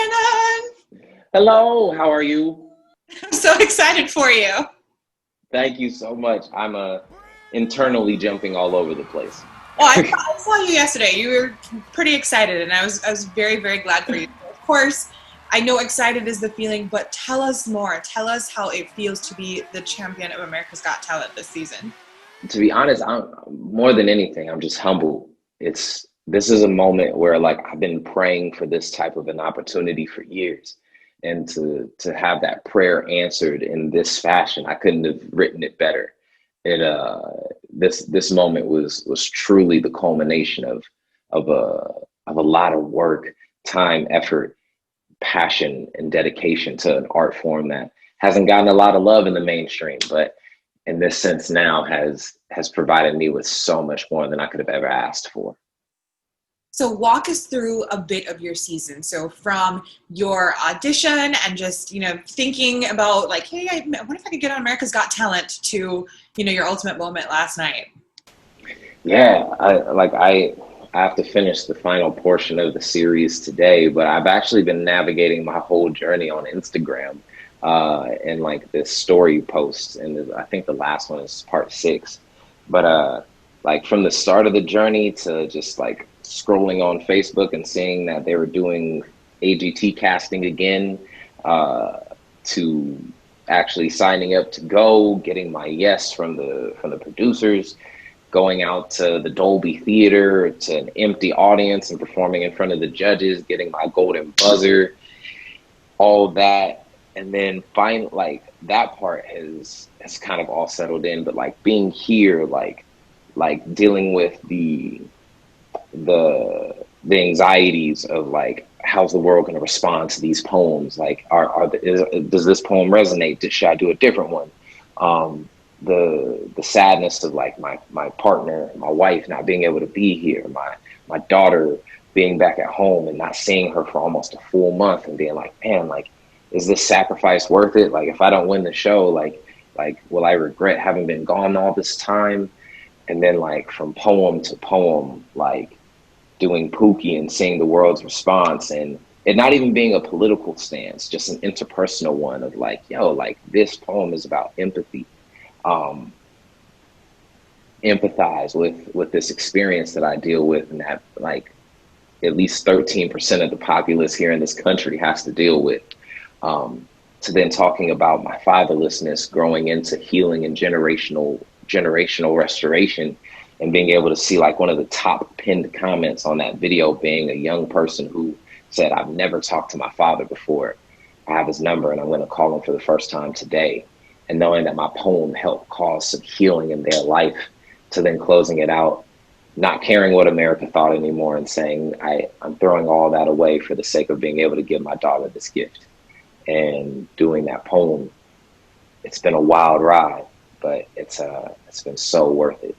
Shannon. Hello, how are you? I'm so excited for you. Thank you so much. I'm internally jumping all over the place. Well, I saw you yesterday. You were pretty excited, and I was very, very glad for you. Of course, I know excited is the feeling, but tell us more. Tell us how it feels to be the champion of America's Got Talent this season. To be honest, I'm more than anything, I'm just humble. This is a moment where like I've been praying for this type of an opportunity for years. And to have that prayer answered in this fashion, I couldn't have written it better. It this moment was truly the culmination of a lot of work, time, effort, passion, and dedication to an art form that hasn't gotten a lot of love in the mainstream, but in this sense now has provided me with so much more than I could have ever asked for. So walk us through a bit of your season. So from your audition and just, thinking about like, hey, I wonder if I could get on America's Got Talent to, your ultimate moment last night. Yeah, I have to finish the final portion of the series today, but I've actually been navigating my whole journey on Instagram and like this story posts, and I think the last one is part 6. But like from the start of the journey to just like scrolling on Facebook and seeing that they were doing AGT casting again, to actually signing up to go, getting my yes from the producers, going out to the Dolby Theater to an empty audience and performing in front of the judges, getting my golden buzzer, all that. And then finally, like that part has kind of all settled in. But like being here, like dealing with the anxieties of like how's the world going to respond to these poems? Like, does this poem resonate? Should I do a different one? The sadness of like my partner, my wife not being able to be here, my daughter being back at home and not seeing her for almost a full month, and being like, man, like, is this sacrifice worth it? Like, if I don't win the show, like will I regret having been gone all this time? And then like from poem to poem, like doing Pookie and seeing the world's response, and it not even being a political stance, just an interpersonal one of like, yo, like this poem is about empathy. um, Empathize with this experience that I deal with, and that like at least 13% of the populace here in this country has to deal with. To then talking about my fatherlessness, growing into healing and generational restoration, and being able to see like one of the top pinned comments on that video being a young person who said, I've never talked to my father before. I have his number and I'm going to call him for the first time today. And knowing that my poem helped cause some healing in their life, to then closing it out, not caring what America thought anymore, and saying, I'm throwing all that away for the sake of being able to give my daughter this gift. And doing that poem, it's been a wild ride, but it's been so worth it.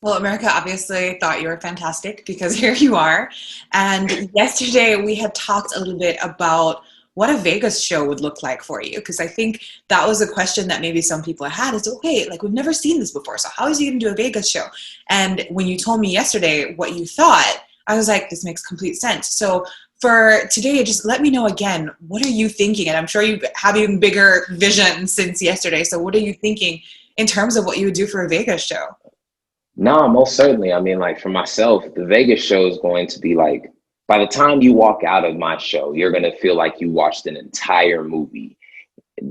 Well, America obviously thought you were fantastic because here you are. And yesterday we had talked a little bit about what a Vegas show would look like for you. Because I think that was a question that maybe some people had is, okay, like we've never seen this before. So how is he going to do a Vegas show? And when you told me yesterday what you thought, I was like, this makes complete sense. So for today, just let me know again, what are you thinking? And I'm sure you have even bigger vision since yesterday. So what are you thinking in terms of what you would do for a Vegas show? No, most certainly. I mean, like for myself, the Vegas show is going to be like, by the time you walk out of my show, you're going to feel like you watched an entire movie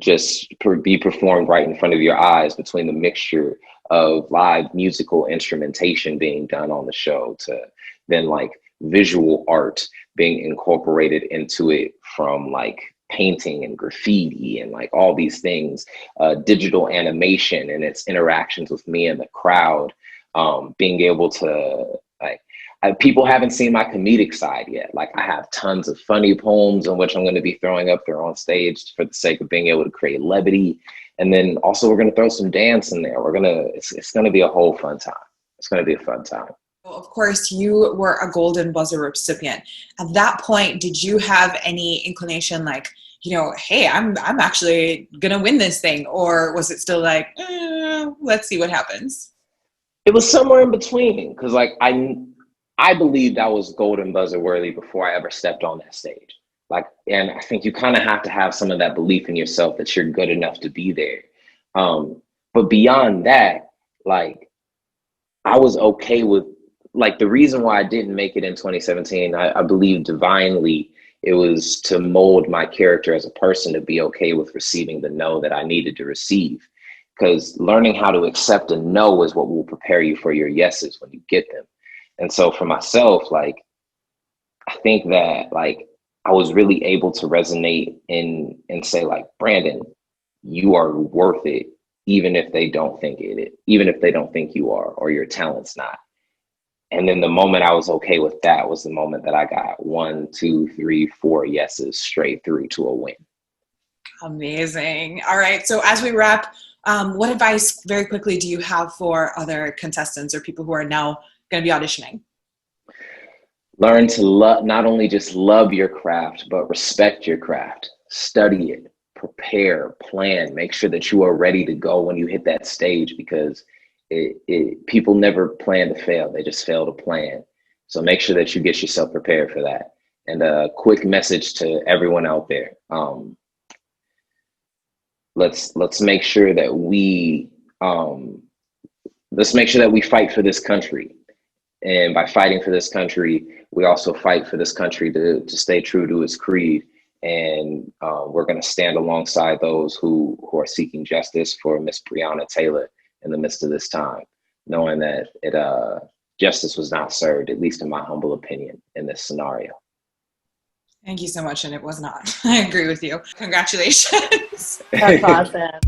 be performed right in front of your eyes, between the mixture of live musical instrumentation being done on the show to then like visual art being incorporated into it, from like painting and graffiti and like all these things, digital animation and its interactions with me and the crowd, being able to like, people haven't seen my comedic side yet. Like I have tons of funny poems in which I'm going to be throwing up there on stage for the sake of being able to create levity. And then also we're going to throw some dance in there. It's going to be a whole fun time. It's going to be a fun time. Well, of course, you were a golden buzzer recipient. At that point, did you have any inclination like, hey, I'm actually going to win this thing? Or was it still like, let's see what happens? It was somewhere in between, because like I believed I was golden buzzer worthy before I ever stepped on that stage. And I think you kind of have to have some of that belief in yourself that you're good enough to be there. But beyond that, like, I was okay with, like, the reason why I didn't make it in 2017, I believe divinely it was to mold my character as a person to be okay with receiving the no that I needed to receive. Because learning how to accept a no is what will prepare you for your yeses when you get them. And so for myself, like, I think that, like, I was really able to resonate and say, like, Brandon, you are worth it, even if they don't think even if they don't think you are, or your talent's not. And then the moment I was okay with that was the moment that I got 1, 2, 3, 4 yeses straight through to a win. Amazing. All right. So as we wrap, what advice, very quickly, do you have for other contestants or people who are now going to be auditioning? Learn to love, not only just love your craft, but respect your craft. Study it, prepare, plan, make sure that you are ready to go when you hit that stage, because people never plan to fail. They just fail to plan. So make sure that you get yourself prepared for that. And a quick message to everyone out there. Let's make sure that we fight for this country. And by fighting for this country, we also fight for this country to stay true to its creed. And we're going to stand alongside those who are seeking justice for Miss Breonna Taylor in the midst of this time, knowing that justice was not served, at least in my humble opinion, in this scenario. Thank you so much. And it was not. I agree with you. Congratulations. That's awesome.